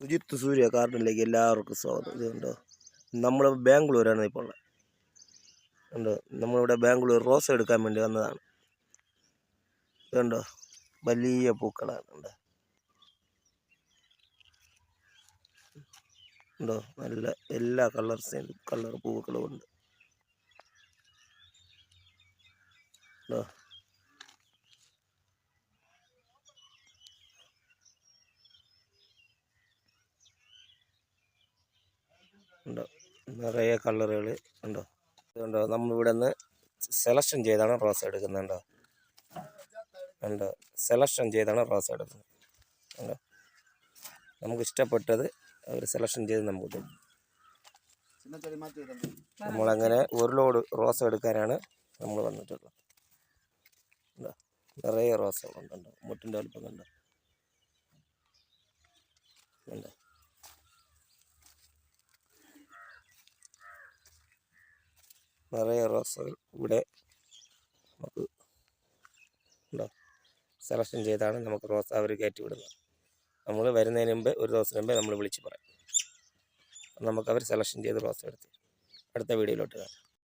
സുജിത്ത് സൂര്യ ഗാർഡനിലേക്ക് എല്ലാവർക്കും സ്വാഗതം. ഇതുണ്ടോ, നമ്മൾ ബാംഗ്ലൂരാണ് ഇപ്പോൾ ഉള്ളത്. ഉണ്ടോ, നമ്മളിവിടെ ബാംഗ്ലൂർ റോസ് എടുക്കാൻ വേണ്ടി വന്നതാണ്. ഇതുണ്ടോ, വലിയ പൂക്കളാണ്. ഉണ്ടോ, നല്ല എല്ലാ കളർ പൂക്കളും ഉണ്ട്. ഉണ്ടോ, ഉണ്ടോ, നിറയെ കളറുകൾ ഉണ്ടോ. ഇതുണ്ടോ, നമ്മളിവിടെ നിന്ന് സെലക്ഷൻ ചെയ്താണ് റോസ് എടുക്കുന്നുണ്ടോ. ഉണ്ടോ, സെലക്ഷൻ ചെയ്താണ് റോസ് എടുക്കുന്നത്. ഉണ്ടോ, നമുക്ക് ഇഷ്ടപ്പെട്ടത് അവർ സെലക്ഷൻ ചെയ്ത് നമുക്ക് തരും. നമ്മളങ്ങനെ ഒരു ലോഡ് റോസ് എടുക്കാനാണ് നമ്മൾ വന്നിട്ടുള്ളത്. ഉണ്ടോ, നിറയെ റോസുകളുണ്ടോ, മുട്ടിൻ്റെ വലുപ്പം കണ്ടോ. ഉണ്ടോ, നിറയെ റോസുകൾ ഇവിടെ നമുക്ക് ഉണ്ടോ, സെലക്ഷൻ ചെയ്താണ് നമുക്ക് റോസ് അവർ കയറ്റി വിടുന്നത്. നമ്മൾ വരുന്നതിന് മുമ്പ് ഒരു ദിവസം മുമ്പേ നമ്മൾ വിളിച്ച് പറയും. നമുക്ക് അവർ സെലക്ഷൻ ചെയ്ത് റോസ് എടുത്ത് അടുത്ത വീഡിയോയിലോട്ട് കാണാം.